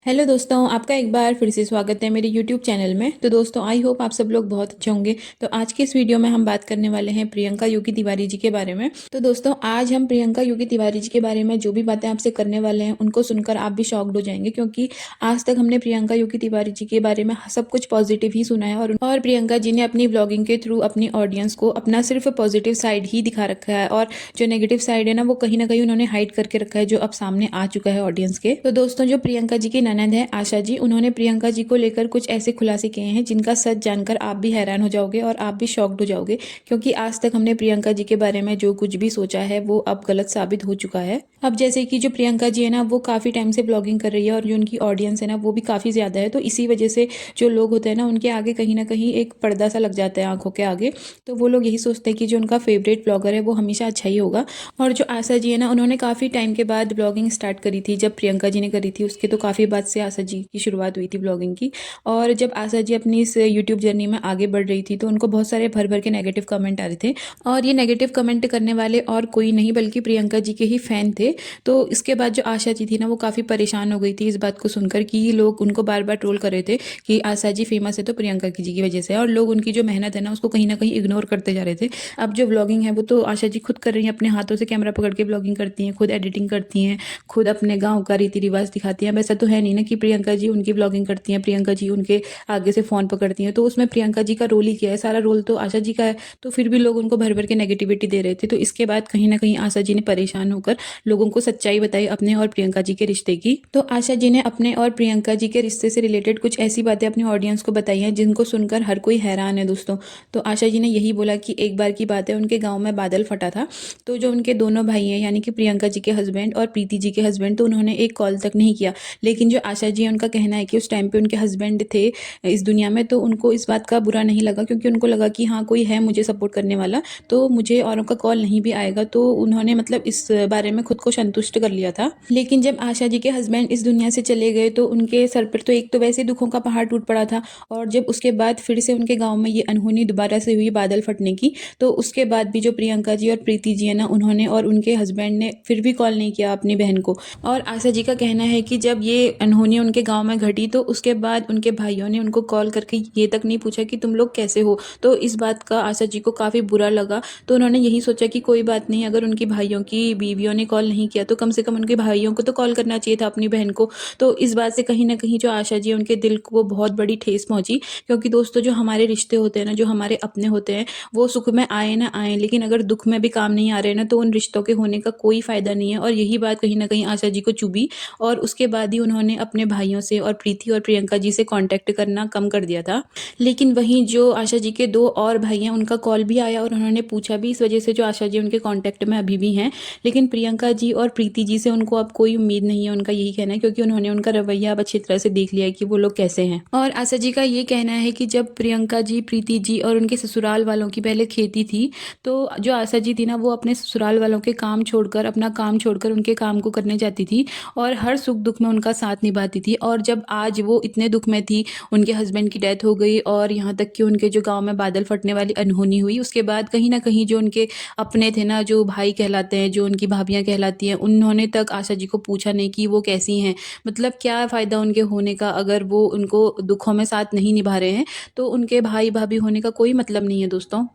Hello दोस्तों, आपका एक बार फिर से स्वागत है मेरे यूट्यूब चैनल में। तो दोस्तों, आई होप आप सब लोग बहुत अच्छे होंगे। तो आज की इस वीडियो में हम बात करने वाले हैं प्रियंका योगी तिवारी जी के बारे में। तो दोस्तों, आज हम प्रियंका योगी तिवारी जी के बारे में जो भी बातें आपसे करने वाले हैं उनको सुनकर आप भी शॉक्ड हो जाएंगे, क्योंकि आज तक हमने प्रियंका योगी तिवारी जी के बारे में सब कुछ पॉजिटिव ही सुना है। और प्रियंका जी ने अपनी ब्लॉगिंग के थ्रू अपनी ऑडियंस को अपना सिर्फ पॉजिटिव साइड ही दिखा रखा है, और जो नेगेटिव साइड है ना, वो कहीं ना कहीं उन्होंने हाइड करके रखा है, जो अब सामने आ चुका है ऑडियंस के। तो दोस्तों, जो प्रियंका जी की ननद है आशा जी, उन्होंने प्रियंका जी को लेकर कुछ ऐसे खुलासे किए हैं जिनका सच जानकर आप भी हैरान हो जाओगे और आप भी शॉक्ड हो जाओगे, क्योंकि आज तक हमने प्रियंका जी के बारे में जो कुछ भी सोचा है वो अब गलत साबित हो चुका है। अब जैसे कि जो प्रियंका जी है ना, वो काफी टाइम से ब्लॉगिंग कर रही है और जो उनकी ऑडियंस है ना, वो भी काफी ज्यादा है। तो इसी वजह से जो लोग होते हैं ना, उनके आगे कहीं ना कहीं एक पर्दा सा लग जाता है आंखों के आगे। तो वो लोग यही सोचते हैं कि जो उनका फेवरेट ब्लॉगर है वो हमेशा अच्छा ही होगा। और जो आशा जी है ना, उन्होंने काफी टाइम के बाद ब्लॉगिंग स्टार्ट करी थी। जब प्रियंका जी ने करी थी उसके तो काफी बाद से आशा जी की शुरुआत हुई थी ब्लॉगिंग की। और जब आशा जी अपनी इस यूट्यूब जर्नी में आगे बढ़ रही थी तो उनको बहुत सारे भर भर के नेगेटिव कमेंट आ रहे थे, और ये नेगेटिव कमेंट करने वाले और कोई नहीं बल्कि प्रियंका जी के ही फैन थे। तो इसके बाद जो आशा जी थी ना, वो काफी परेशान हो गई थी इस बात को सुनकर कि लोग उनको बार बार ट्रोल कर रहे थे कि आशा जी फेमस है तो प्रियंका जी की वजह से, और लोग उनकी जो मेहनत है ना उसको कहीं ना कहीं इग्नोर करते जा रहे थे। अब जो ब्लॉगिंग है वो तो आशा जी खुद कर रही है, अपने हाथों से कैमरा पकड़ के ब्लॉगिंग करती हैं, खुद एडिटिंग करती हैं, खुद अपने गाँव का रीति रिवाज दिखाती हैं। वैसा तो है नहीं ना कि प्रियंका जी उनकी ब्लॉगिंग करती हैं, प्रियंका जी उनके आगे से फोन पकड़ती हैं। तो उसमें प्रियंका जी का रोल ही क्या है? सारा रोल तो आशा जी का है। तो फिर भी लोग उनको भर भर के नेगेटिविटी दे रहे थे। तो इसके बाद कहीं ना कहीं आशा जी ने परेशान होकर लोगों को सच्चाई बताई अपने और प्रियंका जी के रिश्ते की। तो आशा जी ने अपने और प्रियंका जी के रिश्ते से रिलेटेड कुछ ऐसी बातें अपनी ऑडियंस को बताई हैं जिनको सुनकर हर कोई हैरान है दोस्तों। तो आशा जी ने यही बोला कि एक बार की बात है, उनके गाँव में बादल फटा था। तो जो उनके दोनों भाई हैं, यानी कि प्रियंका जी के हस्बैंड और प्रीति जी के हस्बैंड, तो उन्होंने एक कॉल तक नहीं किया। लेकिन जो आशा जी है, उनका कहना है कि उस टाइम पे उनके हस्बैंड थे इस दुनिया में, तो उनको इस बात का बुरा नहीं लगा, क्योंकि उनको लगा कि हाँ, कोई है मुझे सपोर्ट करने वाला, तो मुझे औरों का कॉल नहीं भी आएगा। तो उन्होंने मतलब इस बारे में खुद को संतुष्ट कर लिया था। लेकिन जब आशा जी के हस्बैंड इस दुनिया से चले गए तो उनके सर पर तो एक तो वैसे दुखों का पहाड़ टूट पड़ा था, और जब उसके बाद फिर से उनके गाँव में ये अनहोनी दोबारा से हुई बादल फटने की, तो उसके बाद भी जो प्रियंका जी और प्रीति जी है ना, उन्होंने और उनके हस्बैंड ने फिर भी कॉल नहीं किया अपनी बहन को। और आशा जी का कहना है कि जब ये अनहोनी उनके गाँव में घटी तो उसके बाद उनके भाइयों ने उनको कॉल करके ये तक नहीं पूछा कि तुम लोग कैसे हो। तो इस बात का आशा जी को काफ़ी बुरा लगा। तो उन्होंने यही सोचा कि कोई बात नहीं, अगर उनकी भाइयों की बीवियों ने कॉल नहीं किया तो कम से कम उनके भाइयों को तो कॉल करना चाहिए था, अपनी बहन को। तो इस बात से कहीं ना कहीं जो आशा जी है, उनके दिल को बहुत बड़ी ठेस पहुंची। क्योंकि दोस्तों, जो हमारे रिश्ते होते हैं ना, जो हमारे अपने होते हैं, वो सुख में आए ना आए, लेकिन अगर दुख में भी काम नहीं आ रहे ना, तो उन रिश्तों के होने का कोई फायदा नहीं है। और यही बात कहीं ना कहीं आशा जी को चुभी, और उसके बाद ही उन्होंने अपने भाइयों से और प्रीति और प्रियंका जी से कांटेक्ट करना कम कर दिया था। लेकिन वहीं जो आशा जी के दो और भाई हैं, उनका कॉल भी आया और उन्होंने पूछा भी, इस वजह से जो आशा जी उनके कांटेक्ट में अभी भी हैं। लेकिन प्रियंका जी और प्रीति जी से उनको अब कोई उम्मीद नहीं है, उनका यही कहना है, क्योंकि उन्होंने उनका रवैया अब अच्छी तरह से देख लिया है कि वो लोग कैसे हैं। और आशा जी का ये कहना है कि जब प्रियंका जी, प्रीति जी और उनके ससुराल वालों की पहले खेती थी, तो जो आशा जी थी ना, वो अपने ससुराल वालों के काम छोड़कर, अपना काम छोड़कर उनके काम को करने जाती थी और हर सुख दुख में उनका साथ निभाती थी। और जब आज वो इतने दुख में थी, उनके हस्बैंड की डेथ हो गई और यहाँ तक कि उनके जो गांव में बादल फटने वाली अनहोनी हुई, उसके बाद कहीं ना कहीं जो उनके अपने थे ना, जो भाई कहलाते हैं, जो उनकी भाभियां कहलाती हैं, उन्होंने तक आशा जी को पूछा नहीं कि वो कैसी हैं। मतलब क्या फ़ायदा उनके होने का, अगर वो उनको दुखों में साथ नहीं निभा रहे हैं, तो उनके भाई भाभी होने का कोई मतलब नहीं है दोस्तों।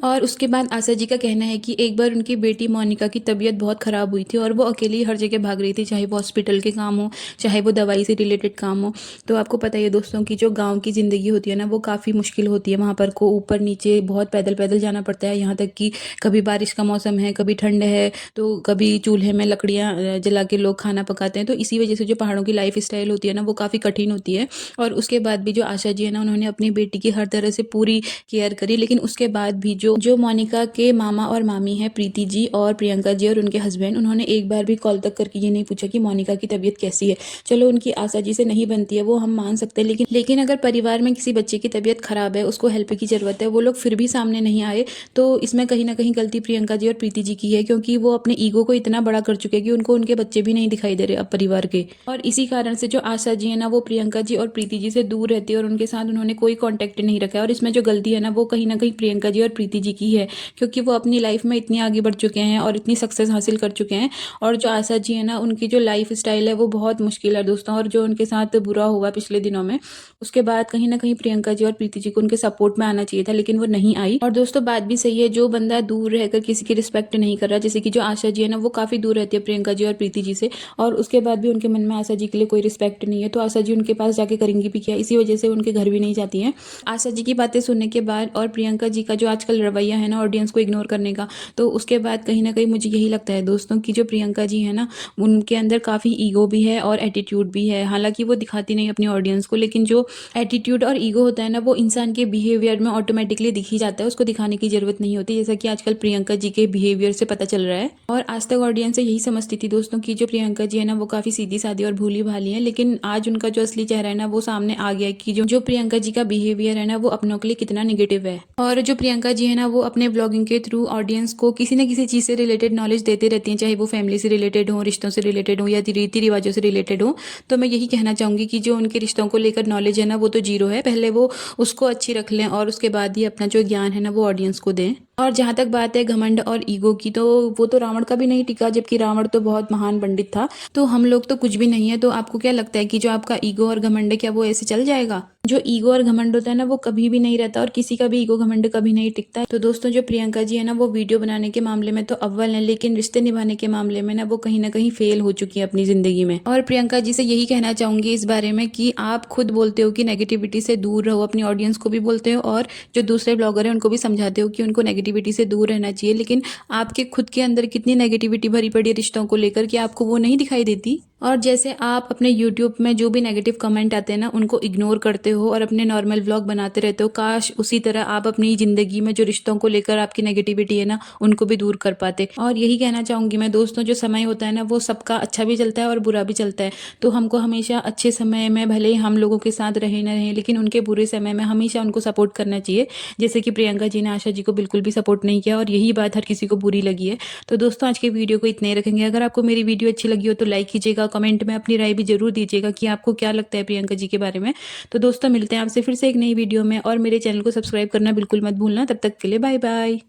और उसके बाद आशा जी का कहना है कि एक बार उनकी बेटी मोनिका की तबीयत बहुत ख़राब हुई थी और वो अकेली हर जगह भाग रही थी, चाहे वो हॉस्पिटल के काम हो, चाहे वो दवाई से रिलेटेड काम हो। तो आपको पता ही है दोस्तों कि जो गांव की ज़िंदगी होती है ना, वो काफ़ी मुश्किल होती है। वहाँ पर को ऊपर नीचे बहुत पैदल पैदल जाना पड़ता है, यहाँ तक कि कभी बारिश का मौसम है, कभी ठंड है, तो कभी चूल्हे में लकड़ियाँ जला के लोग खाना पकाते हैं। तो इसी वजह से जो पहाड़ों की लाइफ स्टाइल होती है ना, वो काफ़ी कठिन होती है। और उसके बाद भी जो आशा जी है ना, उन्होंने अपनी बेटी की हर तरह से पूरी केयर करी। लेकिन उसके बाद भी जो मोनिका के मामा और मामी हैं, प्रीति जी और प्रियंका जी और उनके हस्बैंड, उन्होंने एक बार भी कॉल तक करके ये नहीं पूछा कि मोनिका की तबीयत कैसी है। चलो, उनकी आशा जी से नहीं बनती है वो हम मान सकते हैं, लेकिन अगर परिवार में किसी बच्चे की तबीयत खराब है, उसको हेल्प की जरूरत है, वो लोग फिर भी सामने नहीं आए, तो इसमें कहीं ना कहीं गलती प्रियंका जी और प्रीति जी की है। क्योंकि वो अपने ईगो को इतना बड़ा कर चुके हैं कि उनको उनके बच्चे भी नहीं दिखाई दे रहे अब परिवार के। और इसी कारण से जो आशा जी है ना, वो प्रियंका जी और प्रीति जी से दूर रहती है और उनके साथ उन्होंने कोई कॉन्टेक्ट नहीं रखा है। और इसमें जो गलती है ना, वो कहीं ना कहीं प्रियंका जी और प्रीति जी की है, क्योंकि वो अपनी लाइफ में इतनी आगे बढ़ चुके हैं और इतनी सक्सेस हासिल कर चुके हैं। और जो आशा जी है ना, उनकी जो लाइफ स्टाइल है वो बहुत मुश्किल है दोस्तों, और जो उनके साथ बुरा हुआ पिछले दिनों में, उसके बाद कहीं ना कहीं प्रियंका जी और प्रीति जी को उनके सपोर्ट में आना चाहिए था, लेकिन वो नहीं आई। और दोस्तों बात भी सही है, जो बंदा दूर रहकर किसी की रिस्पेक्ट नहीं कर रहा, जैसे कि जो आशा जी है ना, वो काफी दूर रहती है प्रियंका जी और प्रीति जी से, और उसके बाद भी उनके मन में आशा जी के लिए कोई रिस्पेक्ट नहीं है, तो आशा जी उनके पास जाके करेंगी भी क्या, इसी वजह से उनके घर भी नहीं जाती हैं। आशा जी की बातें सुनने के बाद और प्रियंका जी का जो आजकल रवैया है ना ऑडियंस को इग्नोर करने का, तो उसके बाद कहीं ना कहीं मुझे यही लगता है दोस्तों कि जो प्रियंका जी है ना, उनके अंदर काफ़ी ईगो भी है और एटीट्यूड भी है। हालांकि वो दिखाती नहीं अपनी ऑडियंस को, लेकिन जो एटीट्यूड और ईगो होता है ना, वो इंसान के बिहेवियर में ऑटोमेटिकली दिख ही जाता है, उसको दिखाने की जरूरत नहीं होती, जैसा कि आजकल प्रियंका जी के बिहेवियर से पता चल रहा है। और आज तक ऑडियंस से यही समझती थी दोस्तों कि जो प्रियंका जी है ना, वो काफ़ी सीधी सादी और भोली भाली है, लेकिन आज उनका जो असली चेहरा है ना, वो सामने आ गया है कि जो प्रियंका जी का बिहेवियर है ना, वो अपनों के लिए कितना निगेटिव है। और जो प्रियंका जी है ना, वो अपने ब्लॉगिंग के थ्रू ऑडियंस को किसी न किसी चीज़ से रिलेटेड नॉलेज देते रहती हैं, चाहे वो फैमिली से रिलेटेड हो, रिश्तों से रिलेटेड हो, या रीति रिवाजों से रिलेटेड हो। तो मैं यही कहना चाहूँगी कि जो उनके रिश्तों को लेकर नॉलेज है ना, वो तो जीरो है, पहले वो उसको अच्छी रख लें और उसके बाद ही अपना जो ज्ञान है ना, वो ऑडियंस को दें। और जहाँ तक बात है घमंड और ईगो की, तो वो तो रावण का भी नहीं टिका, जबकि रावण तो बहुत महान पंडित था। तो हम लोग तो कुछ भी नहीं है। तो आपको क्या लगता है कि जो आपका ईगो और घमंड है, क्या वो ऐसे चल जाएगा? जो ईगो और घमंड होता है ना, वो कभी भी नहीं रहता, और किसी का भी ईगो घमंड कभी नहीं टिकता है। तो दोस्तों जो प्रियंका जी है ना, वो वीडियो बनाने के मामले में तो अव्वल है, लेकिन रिश्ते निभाने के मामले में ना, वो कहीं ना कहीं फेल हो चुकी है अपनी जिंदगी में। और प्रियंका जी से यही कहना चाहूंगी इस बारे में कि आप खुद बोलते हो कि नेगेटिविटी से दूर रहो, अपनी ऑडियंस को भी बोलते हो और जो दूसरे ब्लॉगर हैं उनको भी समझाते हो कि उनको नेगेटिविटी से दूर रहना चाहिए, लेकिन आपके खुद के अंदर कितनी नेगेटिविटी भरी पड़ी है रिश्तों को लेकर कि आपको वो नहीं दिखाई देती। और जैसे आप अपने यूट्यूब में जो भी नेगेटिव कमेंट आते हैं ना, उनको इग्नोर करते हो और अपने नॉर्मल व्लॉग बनाते रहते हो, काश उसी तरह आप अपनी जिंदगी में जो रिश्तों को लेकर आपकी नेगेटिविटी है ना, उनको भी दूर कर पाते। और यही कहना चाहूंगी मैं दोस्तों, जो समय होता है ना, वो सबका अच्छा भी चलता है और बुरा भी चलता है। तो हमको हमेशा अच्छे समय में भले ही हम लोगों के साथ रहे न रहे, लेकिन उनके बुरे समय में हमेशा उनको सपोर्ट करना चाहिए, जैसे कि प्रियंका जी ने आशा जी को बिल्कुल भी सपोर्ट नहीं किया, और यही बात हर किसी को बुरी लगी है। तो दोस्तों आज के वीडियो को इतने ही रखेंगे। अगर आपको मेरी वीडियो अच्छी लगी हो तो लाइक कीजिएगा, कमेंट में अपनी राय भी जरूर दीजिएगा कि आपको क्या लगता है प्रियंका जी के बारे में। तो दोस्तों मिलते हैं आपसे फिर से एक नई वीडियो में, और मेरे चैनल को सब्सक्राइब करना बिल्कुल मत भूलना। तब तक के लिए बाय बाय।